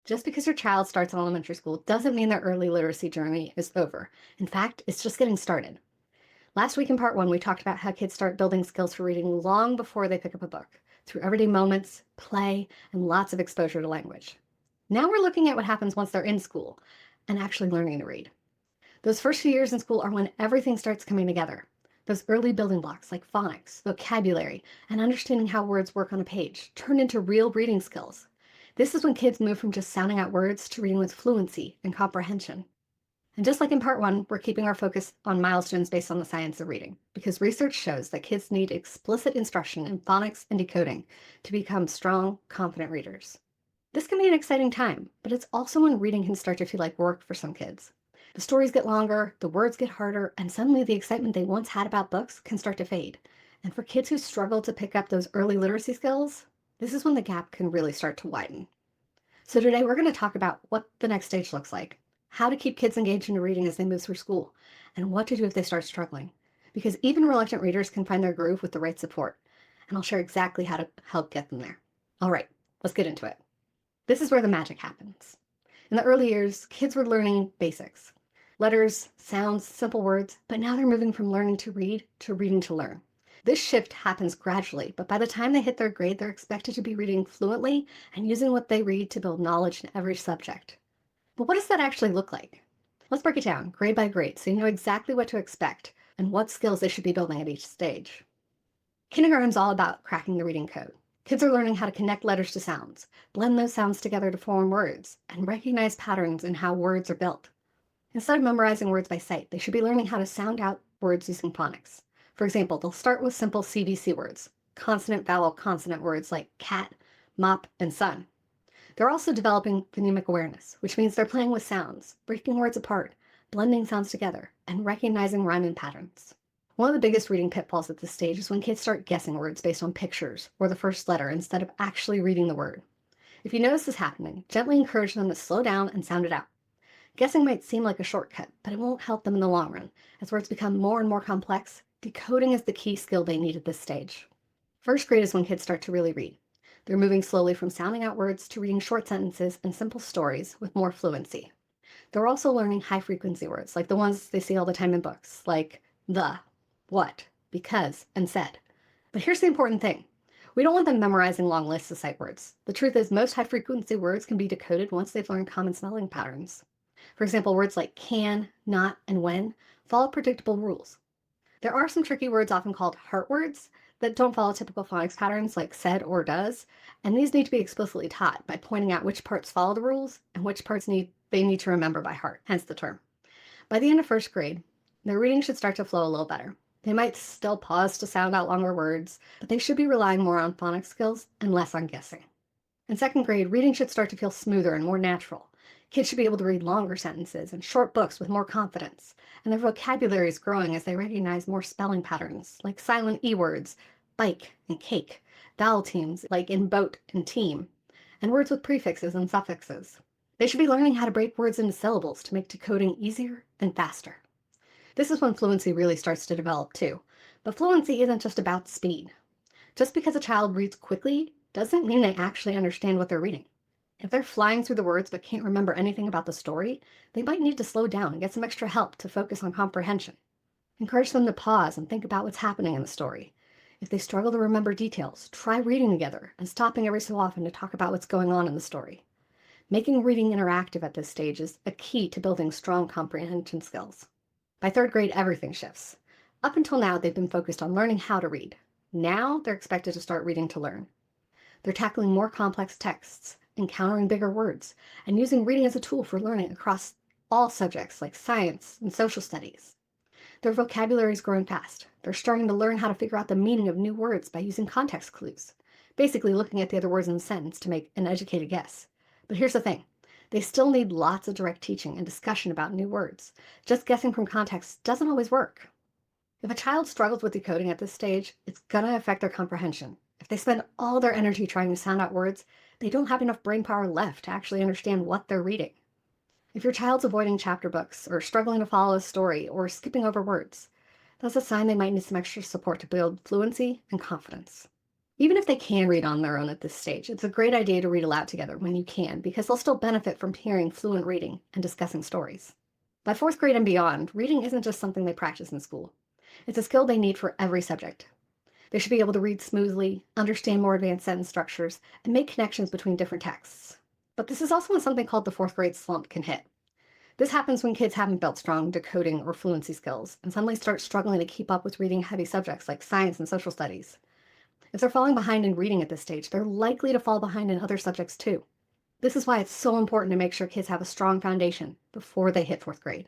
Just because your child starts in elementary school doesn't mean their early literacy journey is over. In fact, it's just getting started. Last week in part one, we talked about how kids start building skills for reading long before they pick up a book, through everyday moments, play, and lots of exposure to language. Now we're looking at what happens once they're in school and actually learning to read. Those first few years in school are when everything starts coming together. Those early building blocks like phonics, vocabulary, and understanding how words work on a page turn into real reading skills. This is when kids move from just sounding out words to reading with fluency and comprehension. And just like in part one, we're keeping our focus on milestones based on the science of reading, because research shows that kids need explicit instruction in phonics and decoding to become strong, confident readers. This can be an exciting time, but it's also when reading can start to feel like work for some kids. The stories get longer, the words get harder, and suddenly the excitement they once had about books can start to fade. And for kids who struggle to pick up those early literacy skills, this is when the gap can really start to widen. So today we're going to talk about what the next stage looks like, how to keep kids engaged in reading as they move through school, and what to do if they start struggling. Because even reluctant readers can find their groove with the right support, and I'll share exactly how to help get them there. All right, let's get into it. This is where the magic happens. In the early years, kids were learning basics. Letters, sounds, simple words, but now they're moving from learning to read to reading to learn. This shift happens gradually, but by the time they hit their grade, they're expected to be reading fluently and using what they read to build knowledge in every subject. But what does that actually look like? Let's break it down grade by grade so you know exactly what to expect and what skills they should be building at each stage. Kindergarten's all about cracking the reading code. Kids are learning how to connect letters to sounds, blend those sounds together to form words, and recognize patterns in how words are built. Instead of memorizing words by sight, they should be learning how to sound out words using phonics. For example, they'll start with simple CVC words, consonant, vowel, consonant words like cat, mop, and sun. They're also developing phonemic awareness, which means they're playing with sounds, breaking words apart, blending sounds together, and recognizing rhyming patterns. One of the biggest reading pitfalls at this stage is when kids start guessing words based on pictures or the first letter instead of actually reading the word. If you notice this happening, gently encourage them to slow down and sound it out. Guessing might seem like a shortcut, but it won't help them in the long run. As words become more and more complex, decoding is the key skill they need at this stage. First grade is when kids start to really read. They're moving slowly from sounding out words to reading short sentences and simple stories with more fluency. They're also learning high-frequency words, like the ones they see all the time in books, like the, what, because, and said. But here's the important thing. We don't want them memorizing long lists of sight words. The truth is most high-frequency words can be decoded once they've learned common spelling patterns. For example, words like can, not, and when follow predictable rules. There are some tricky words often called heart words that don't follow typical phonics patterns like said or does, and these need to be explicitly taught by pointing out which parts follow the rules and which parts they need to remember by heart, hence the term. By the end of first grade, their reading should start to flow a little better. They might still pause to sound out longer words, but they should be relying more on phonics skills and less on guessing. In second grade, reading should start to feel smoother and more natural. Kids should be able to read longer sentences and short books with more confidence, and their vocabulary is growing as they recognize more spelling patterns, like silent E words, bike and cake, vowel teams like in boat and team, and words with prefixes and suffixes. They should be learning how to break words into syllables to make decoding easier and faster. This is when fluency really starts to develop too. But fluency isn't just about speed. Just because a child reads quickly doesn't mean they actually understand what they're reading. If they're flying through the words but can't remember anything about the story, they might need to slow down and get some extra help to focus on comprehension. Encourage them to pause and think about what's happening in the story. If they struggle to remember details, try reading together and stopping every so often to talk about what's going on in the story. Making reading interactive at this stage is a key to building strong comprehension skills. By third grade, everything shifts. Up until now, they've been focused on learning how to read. Now, they're expected to start reading to learn. They're tackling more complex texts, encountering bigger words, and using reading as a tool for learning across all subjects like science and social studies. Their vocabulary is growing fast. They're starting to learn how to figure out the meaning of new words by using context clues, basically looking at the other words in the sentence to make an educated guess. But here's the thing. They still need lots of direct teaching and discussion about new words. Just guessing from context doesn't always work. If a child struggles with decoding at this stage, it's going to affect their comprehension. If they spend all their energy trying to sound out words, they don't have enough brain power left to actually understand what they're reading. If your child's avoiding chapter books, or struggling to follow a story, or skipping over words, that's a sign they might need some extra support to build fluency and confidence. Even if they can read on their own at this stage, it's a great idea to read aloud together when you can, because they'll still benefit from hearing fluent reading and discussing stories. By fourth grade and beyond, reading isn't just something they practice in school. It's a skill they need for every subject. They should be able to read smoothly, understand more advanced sentence structures, and make connections between different texts. But this is also when something called the fourth grade slump can hit. This happens when kids haven't built strong decoding or fluency skills and suddenly start struggling to keep up with reading heavy subjects like science and social studies. If they're falling behind in reading at this stage, they're likely to fall behind in other subjects too. This is why it's so important to make sure kids have a strong foundation before they hit fourth grade.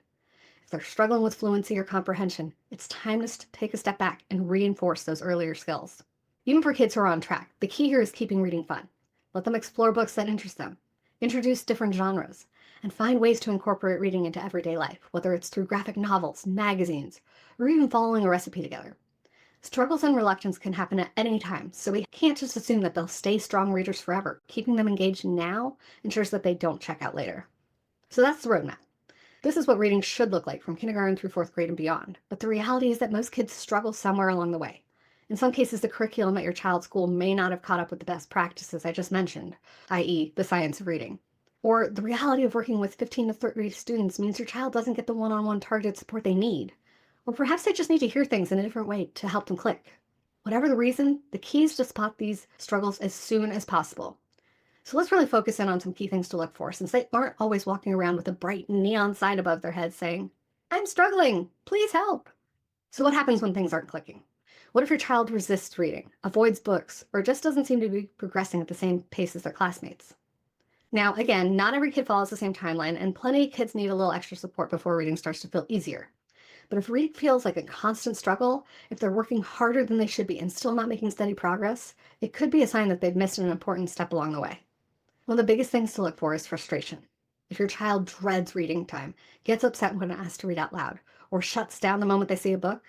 If they're struggling with fluency or comprehension, it's time to take a step back and reinforce those earlier skills. Even for kids who are on track, the key here is keeping reading fun. Let them explore books that interest them, introduce different genres, and find ways to incorporate reading into everyday life, whether it's through graphic novels, magazines, or even following a recipe together. Struggles and reluctance can happen at any time, so we can't just assume that they'll stay strong readers forever. Keeping them engaged now ensures that they don't check out later. So that's the roadmap. This is what reading should look like from kindergarten through fourth grade and beyond. But the reality is that most kids struggle somewhere along the way. In some cases, the curriculum at your child's school may not have caught up with the best practices I just mentioned, i.e., the science of reading. Or the reality of working with 15 to 30 students means your child doesn't get the one-on-one targeted support they need. Or perhaps they just need to hear things in a different way to help them click. Whatever the reason, the key is to spot these struggles as soon as possible. So let's really focus in on some key things to look for, since they aren't always walking around with a bright neon sign above their heads saying, "I'm struggling, please help." So what happens when things aren't clicking? What if your child resists reading, avoids books, or just doesn't seem to be progressing at the same pace as their classmates? Now, again, not every kid follows the same timeline, and plenty of kids need a little extra support before reading starts to feel easier. But if reading feels like a constant struggle, if they're working harder than they should be and still not making steady progress, it could be a sign that they've missed an important step along the way. One of the biggest things to look for is frustration. If your child dreads reading time, gets upset when asked to read out loud, or shuts down the moment they see a book,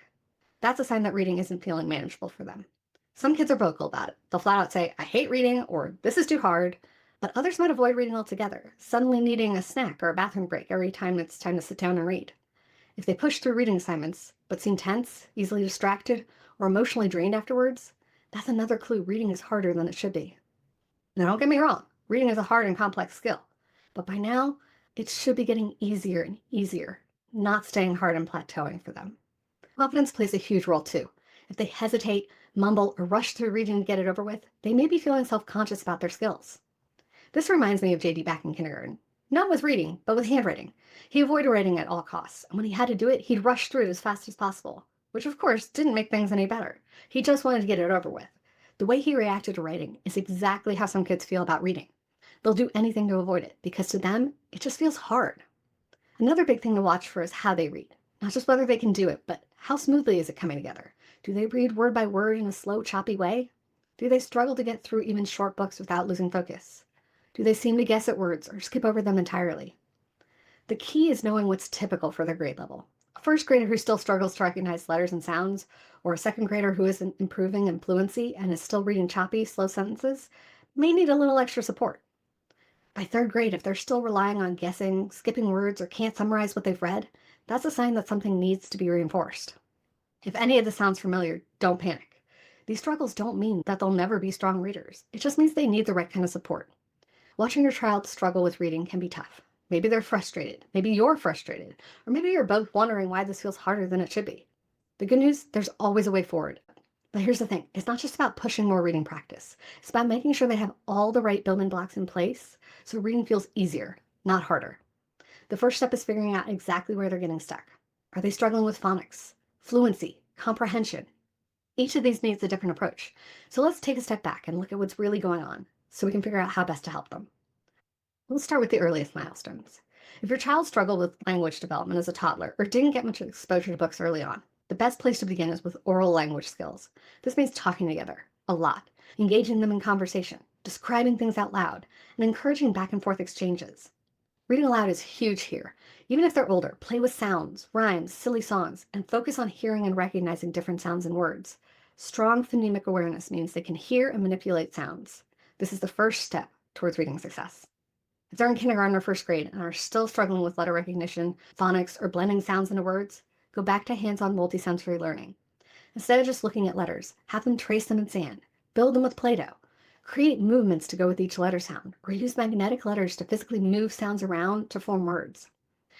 that's a sign that reading isn't feeling manageable for them. Some kids are vocal about it. They'll flat out say, "I hate reading," or "this is too hard." But others might avoid reading altogether, suddenly needing a snack or a bathroom break every time it's time to sit down and read. If they push through reading assignments, but seem tense, easily distracted, or emotionally drained afterwards, that's another clue reading is harder than it should be. Now, don't get me wrong, reading is a hard and complex skill, but by now, it should be getting easier and easier, not staying hard and plateauing for them. Confidence plays a huge role too. If they hesitate, mumble, or rush through reading to get it over with, they may be feeling self-conscious about their skills. This reminds me of JD back in kindergarten. Not with reading, but with handwriting. He avoided writing at all costs, and when he had to do it, he'd rush through it as fast as possible, which of course didn't make things any better. He just wanted to get it over with. The way he reacted to writing is exactly how some kids feel about reading. They'll do anything to avoid it, because to them, it just feels hard. Another big thing to watch for is how they read. Not just whether they can do it, but how smoothly is it coming together? Do they read word by word in a slow, choppy way? Do they struggle to get through even short books without losing focus? Do they seem to guess at words or skip over them entirely? The key is knowing what's typical for their grade level. A first grader who still struggles to recognize letters and sounds, or a second grader who isn't improving in fluency and is still reading choppy, slow sentences, may need a little extra support. By third grade, if they're still relying on guessing, skipping words, or can't summarize what they've read, that's a sign that something needs to be reinforced. If any of this sounds familiar, don't panic. These struggles don't mean that they'll never be strong readers. It just means they need the right kind of support. Watching your child struggle with reading can be tough. Maybe they're frustrated, maybe you're frustrated, or maybe you're both wondering why this feels harder than it should be. The good news, there's always a way forward. But here's the thing, it's not just about pushing more reading practice. It's about making sure they have all the right building blocks in place so reading feels easier, not harder. The first step is figuring out exactly where they're getting stuck. Are they struggling with phonics, fluency, comprehension? Each of these needs a different approach. So let's take a step back and look at what's really going on so we can figure out how best to help them. We'll start with the earliest milestones. If your child struggled with language development as a toddler or didn't get much exposure to books early on, the best place to begin is with oral language skills. This means talking together, a lot, engaging them in conversation, describing things out loud, and encouraging back and forth exchanges. Reading aloud is huge here. Even if they're older, play with sounds, rhymes, silly songs, and focus on hearing and recognizing different sounds and words. Strong phonemic awareness means they can hear and manipulate sounds. This is the first step towards reading success. If they're in kindergarten or first grade and are still struggling with letter recognition, phonics, or blending sounds into words, go back to hands-on multisensory learning. Instead of just looking at letters, have them trace them in sand, Build them with Play-Doh. Create movements to go with each letter sound, or use magnetic letters to physically move sounds around to form words.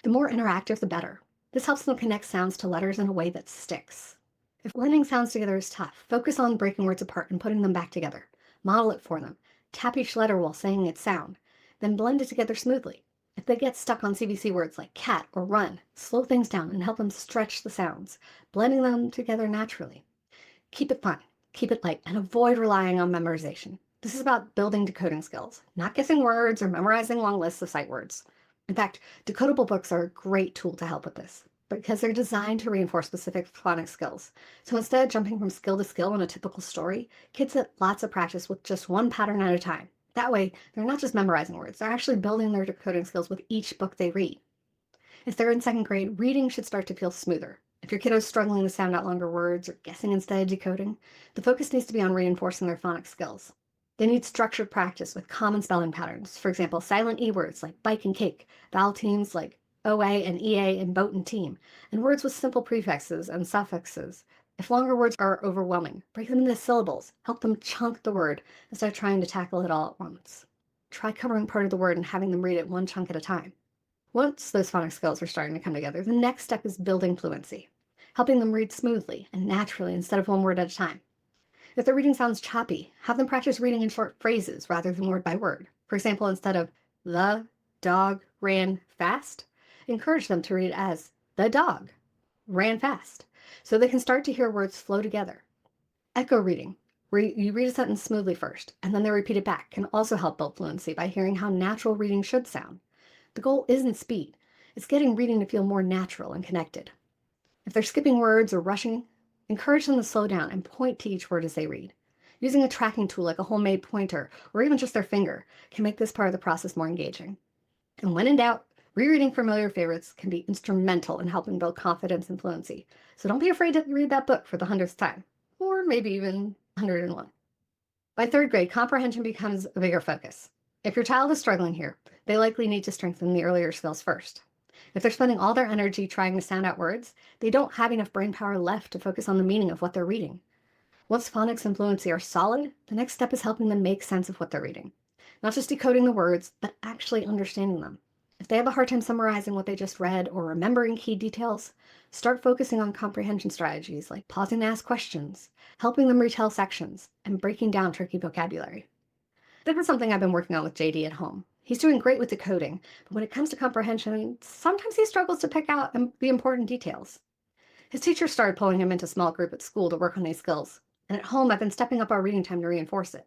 The more interactive, the better. This helps them connect sounds to letters in a way that sticks. If blending sounds together is tough, focus on breaking words apart and putting them back together. Model it for them. Tap each letter while saying its sound. Then blend it together smoothly. If they get stuck on CVC words like cat or run, slow things down and help them stretch the sounds, blending them together naturally. Keep it fun, keep it light, and avoid relying on memorization. This is about building decoding skills, not guessing words or memorizing long lists of sight words. In fact, decodable books are a great tool to help with this because they're designed to reinforce specific phonics skills. So instead of jumping from skill to skill in a typical story, kids get lots of practice with just one pattern at a time. That way, they're not just memorizing words, they're actually building their decoding skills with each book they read. If they're in second grade, reading should start to feel smoother. If your kiddo is struggling to sound out longer words or guessing instead of decoding, the focus needs to be on reinforcing their phonics skills. They need structured practice with common spelling patterns. For example, silent E words like bike and cake, vowel teams like OA and EA and boat and team, and words with simple prefixes and suffixes. If longer words are overwhelming, break them into syllables. Help them chunk the word instead of trying to tackle it all at once. Try covering part of the word and having them read it one chunk at a time. Once those phonics skills are starting to come together, the next step is building fluency, helping them read smoothly and naturally instead of one word at a time. If their reading sounds choppy, have them practice reading in short phrases rather than word by word. For example, instead of the dog ran fast, encourage them to read as the dog ran fast, so they can start to hear words flow together. Echo reading, where you read a sentence smoothly first, and then they repeat it back, can also help build fluency by hearing how natural reading should sound. The goal isn't speed, it's getting reading to feel more natural and connected. If they're skipping words or rushing, encourage them to slow down and point to each word as they read. Using a tracking tool like a homemade pointer or even just their finger can make this part of the process more engaging. And when in doubt, rereading familiar favorites can be instrumental in helping build confidence and fluency. So don't be afraid to read that book for the 100th time, or maybe even 101. By third grade, comprehension becomes a bigger focus. If your child is struggling here, they likely need to strengthen the earlier skills first. If they're spending all their energy trying to sound out words, they don't have enough brain power left to focus on the meaning of what they're reading. Once phonics and fluency are solid, the next step is helping them make sense of what they're reading. Not just decoding the words, but actually understanding them. If they have a hard time summarizing what they just read or remembering key details, start focusing on comprehension strategies like pausing to ask questions, helping them retell sections, and breaking down tricky vocabulary. This is something I've been working on with JD at home. He's doing great with decoding, but when it comes to comprehension, sometimes he struggles to pick out the important details. His teacher started pulling him into small group at school to work on these skills, and at home I've been stepping up our reading time to reinforce it.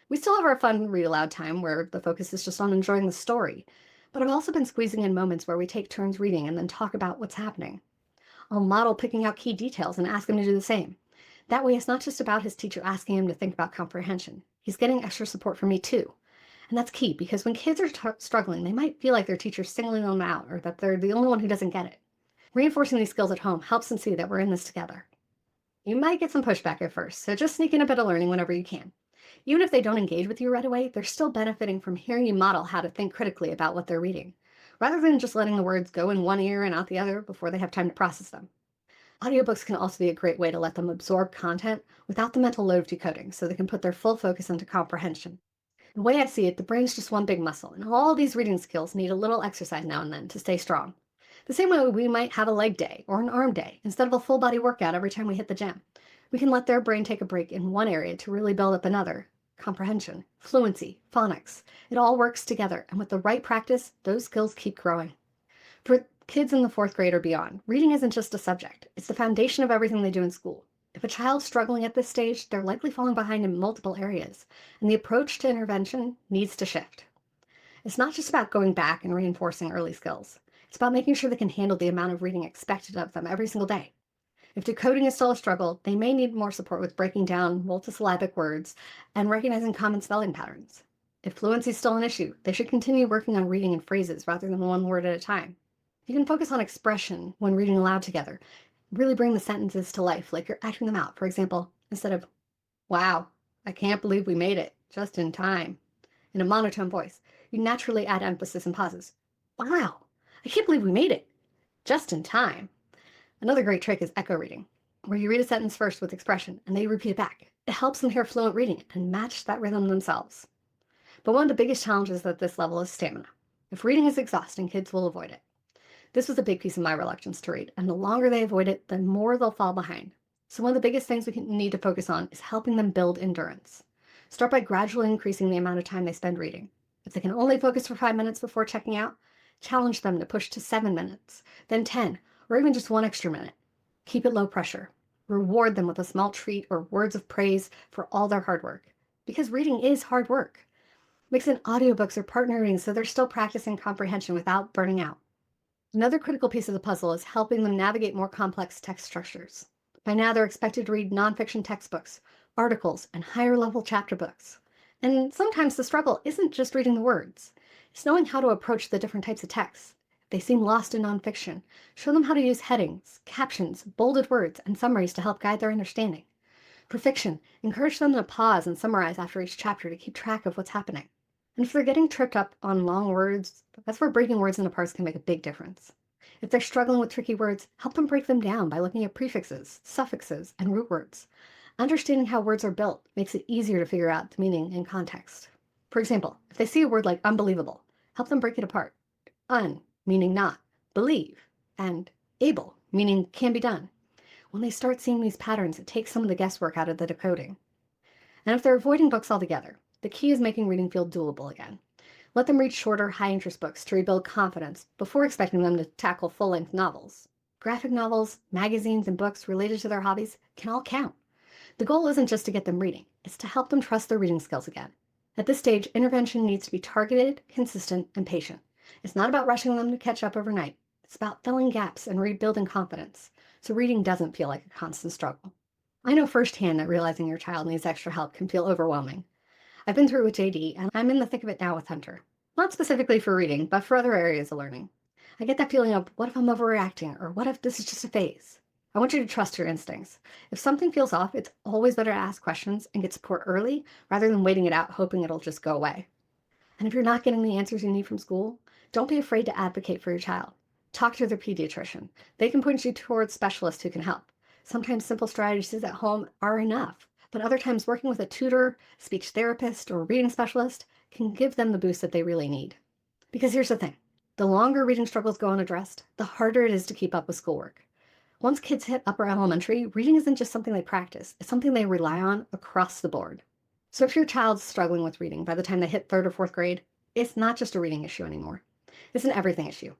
We still have our fun read aloud time where the focus is just on enjoying the story, but I've also been squeezing in moments where we take turns reading and then talk about what's happening. I'll model picking out key details and ask him to do the same. That way, it's not just about his teacher asking him to think about comprehension. He's getting extra support from me too. And that's key because when kids are struggling, they might feel like their teacher's singling them out or that they're the only one who doesn't get it. Reinforcing these skills at home helps them see that we're in this together. You might get some pushback at first, so just sneak in a bit of learning whenever you can. Even if they don't engage with you right away, they're still benefiting from hearing you model how to think critically about what they're reading, rather than just letting the words go in one ear and out the other before they have time to process them. Audiobooks can also be a great way to let them absorb content without the mental load of decoding, so they can put their full focus into comprehension. The way I see it, the brain's just one big muscle, and all these reading skills need a little exercise now and then to stay strong. The same way we might have a leg day or an arm day instead of a full body workout every time we hit the gym. We can let their brain take a break in one area to really build up another. Comprehension, fluency, phonics. It all works together, and with the right practice, those skills keep growing. For kids in the fourth grade or beyond, reading isn't just a subject. It's the foundation of everything they do in school. If a child's struggling at this stage, they're likely falling behind in multiple areas, and the approach to intervention needs to shift. It's not just about going back and reinforcing early skills. It's about making sure they can handle the amount of reading expected of them every single day. If decoding is still a struggle, they may need more support with breaking down multisyllabic words and recognizing common spelling patterns. If fluency is still an issue, they should continue working on reading in phrases rather than one word at a time. You can focus on expression when reading aloud together. Really bring the sentences to life, like you're acting them out. For example, instead of, wow, I can't believe we made it, just in time, in a monotone voice, you naturally add emphasis and pauses. Wow, I can't believe we made it, just in time. Another great trick is echo reading, where you read a sentence first with expression and then you repeat it back. It helps them hear fluent reading and match that rhythm themselves. But one of the biggest challenges at this level is stamina. If reading is exhausting, kids will avoid it. This was a big piece of my reluctance to read, and the longer they avoid it, the more they'll fall behind. So one of the biggest things need to focus on is helping them build endurance. Start by gradually increasing the amount of time they spend reading. If they can only focus for 5 minutes before checking out, challenge them to push to 7 minutes, then 10, or even just one extra minute. Keep it low pressure. Reward them with a small treat or words of praise for all their hard work. Because reading is hard work. Mix in audiobooks or partner reading so they're still practicing comprehension without burning out. Another critical piece of the puzzle is helping them navigate more complex text structures. By now, they're expected to read nonfiction textbooks, articles, and higher level chapter books. And sometimes the struggle isn't just reading the words, it's knowing how to approach the different types of texts. If they seem lost in nonfiction, show them how to use headings, captions, bolded words, and summaries to help guide their understanding. For fiction, encourage them to pause and summarize after each chapter to keep track of what's happening. And if they're getting tripped up on long words, that's where breaking words into parts can make a big difference. If they're struggling with tricky words, help them break them down by looking at prefixes, suffixes, and root words. Understanding how words are built makes it easier to figure out the meaning and context. For example, if they see a word like unbelievable, help them break it apart. Un, meaning not, believe, and able, meaning can be done. When they start seeing these patterns, it takes some of the guesswork out of the decoding. And if they're avoiding books altogether, the key is making reading feel doable again. Let them read shorter, high-interest books to rebuild confidence before expecting them to tackle full-length novels. Graphic novels, magazines, and books related to their hobbies can all count. The goal isn't just to get them reading, it's to help them trust their reading skills again. At this stage, intervention needs to be targeted, consistent, and patient. It's not about rushing them to catch up overnight. It's about filling gaps and rebuilding confidence, so reading doesn't feel like a constant struggle. I know firsthand that realizing your child needs extra help can feel overwhelming. I've been through it with JD, and I'm in the thick of it now with Hunter. Not specifically for reading, but for other areas of learning. I get that feeling of, what if I'm overreacting, or what if this is just a phase? I want you to trust your instincts. If something feels off, it's always better to ask questions and get support early, rather than waiting it out hoping it'll just go away. And if you're not getting the answers you need from school, don't be afraid to advocate for your child. Talk to their pediatrician. They can point you towards specialists who can help. Sometimes simple strategies at home are enough, but other times working with a tutor, speech therapist, or reading specialist can give them the boost that they really need. Because here's the thing, the longer reading struggles go unaddressed, the harder it is to keep up with schoolwork. Once kids hit upper elementary, reading isn't just something they practice, it's something they rely on across the board. So if your child's struggling with reading by the time they hit 3rd or 4th grade, it's not just a reading issue anymore. It's an everything issue.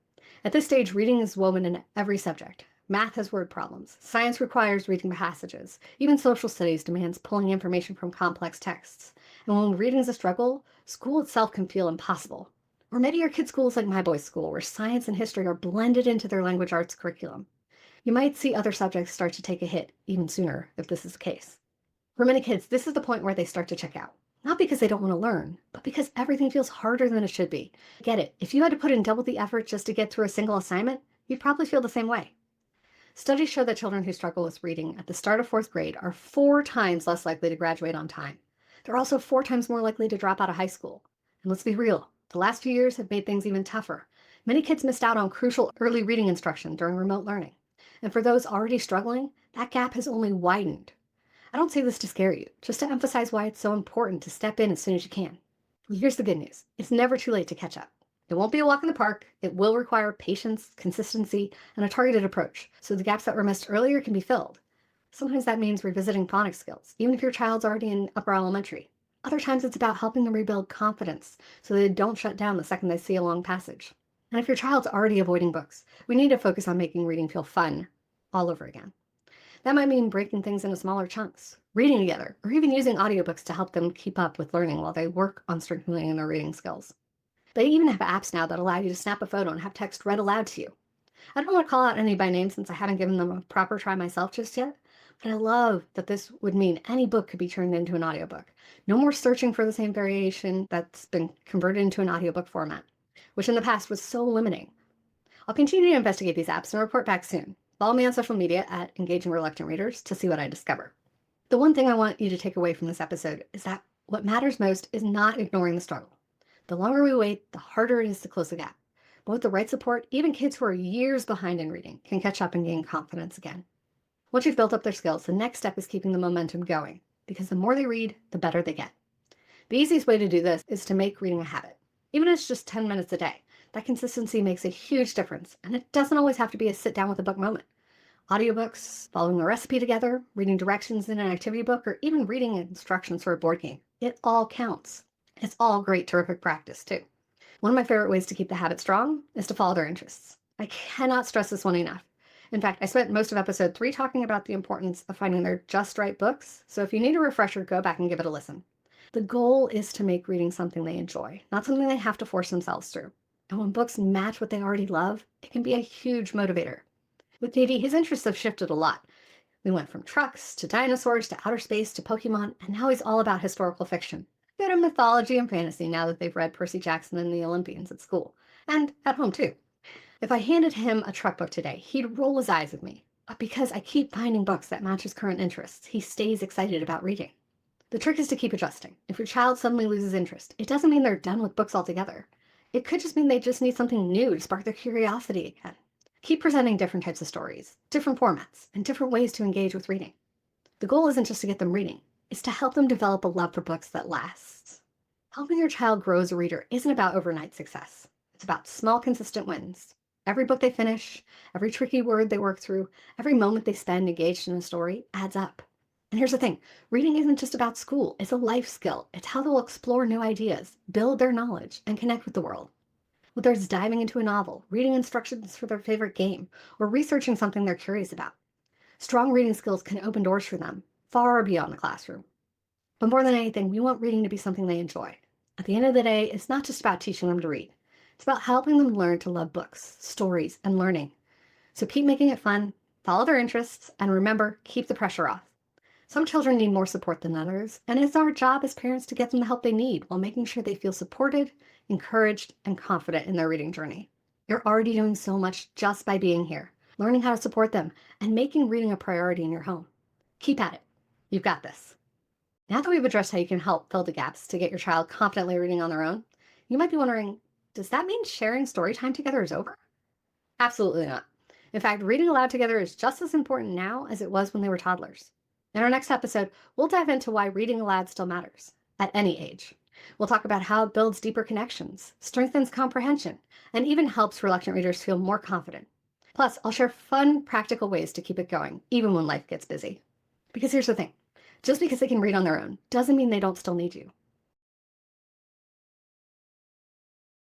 At this stage, reading is woven in every subject. Math has word problems. Science requires reading passages. Even social studies demands pulling information from complex texts. And when reading is a struggle, school itself can feel impossible. Or maybe your kid's school is like my boy's school, where science and history are blended into their language arts curriculum. You might see other subjects start to take a hit even sooner if this is the case. For many kids, this is the point where they start to check out. Not because they don't want to learn, but because everything feels harder than it should be. Get it, if you had to put in double the effort just to get through a single assignment, you'd probably feel the same way. Studies show that children who struggle with reading at the start of 4th grade are 4 times less likely to graduate on time. They're also 4 times more likely to drop out of high school. And let's be real, the last few years have made things even tougher. Many kids missed out on crucial early reading instruction during remote learning. And for those already struggling, that gap has only widened. I don't say this to scare you, just to emphasize why it's so important to step in as soon as you can. Here's the good news. It's never too late to catch up. It won't be a walk in the park. It will require patience, consistency, and a targeted approach, so the gaps that were missed earlier can be filled. Sometimes that means revisiting phonics skills, even if your child's already in upper elementary. Other times it's about helping them rebuild confidence so they don't shut down the second they see a long passage. And if your child's already avoiding books, we need to focus on making reading feel fun all over again. That might mean breaking things into smaller chunks, reading together, or even using audiobooks to help them keep up with learning while they work on strengthening their reading skills. They even have apps now that allow you to snap a photo and have text read aloud to you. I don't want to call out any by name since I haven't given them a proper try myself just yet, but I love that this would mean any book could be turned into an audiobook. No more searching for the same variation that's been converted into an audiobook format, which in the past was so limiting. I'll continue to investigate these apps and report back soon. Follow me on social media at Engaging Reluctant Readers to see what I discover. The one thing I want you to take away from this episode is that what matters most is not ignoring the struggle. The longer we wait, the harder it is to close the gap. But with the right support, even kids who are years behind in reading can catch up and gain confidence again. Once you've built up their skills, the next step is keeping the momentum going. because the more they read, the better they get. The easiest way to do this is to make reading a habit. Even if it's just 10 minutes a day, that consistency makes a huge difference, and it doesn't always have to be a sit down with a book moment. Audiobooks, following a recipe together, reading directions in an activity book, or even reading instructions for a board game. It all counts. It's all great, terrific practice, too. One of my favorite ways to keep the habit strong is to follow their interests. I cannot stress this one enough. In fact, I spent most of episode 3 talking about the importance of finding their just right books, so if you need a refresher, go back and give it a listen. The goal is to make reading something they enjoy, not something they have to force themselves through. And when books match what they already love, it can be a huge motivator. With Davey, his interests have shifted a lot. We went from trucks to dinosaurs to outer space to Pokemon, and now he's all about historical fiction. A bit of mythology and fantasy now that they've read Percy Jackson and the Olympians at school. And at home, too. If I handed him a truck book today, he'd roll his eyes at me. But because I keep finding books that match his current interests, he stays excited about reading. The trick is to keep adjusting. If your child suddenly loses interest, it doesn't mean they're done with books altogether. It could just mean they just need something new to spark their curiosity again. Keep presenting different types of stories, different formats, and different ways to engage with reading. The goal isn't just to get them reading, it's to help them develop a love for books that lasts. Helping your child grow as a reader isn't about overnight success. It's about small, consistent wins. Every book they finish, every tricky word they work through, every moment they spend engaged in a story adds up. And here's the thing, reading isn't just about school, it's a life skill. It's how they'll explore new ideas, build their knowledge, and connect with the world. Whether it's diving into a novel, reading instructions for their favorite game, or researching something they're curious about. Strong reading skills can open doors for them, far beyond the classroom. But more than anything, we want reading to be something they enjoy. At the end of the day, it's not just about teaching them to read. It's about helping them learn to love books, stories, and learning. So keep making it fun, follow their interests, and remember, keep the pressure off. Some children need more support than others, and it's our job as parents to get them the help they need while making sure they feel supported, encouraged, and confident in their reading journey. You're already doing so much just by being here, learning how to support them, and making reading a priority in your home. Keep at it. You've got this. Now that we've addressed how you can help fill the gaps to get your child confidently reading on their own, you might be wondering, does that mean sharing story time together is over? Absolutely not. In fact, reading aloud together is just as important now as it was when they were toddlers. In our next episode, we'll dive into why reading aloud still matters, at any age. We'll talk about how it builds deeper connections, strengthens comprehension, and even helps reluctant readers feel more confident. Plus, I'll share fun, practical ways to keep it going, even when life gets busy. Because here's the thing, just because they can read on their own doesn't mean they don't still need you.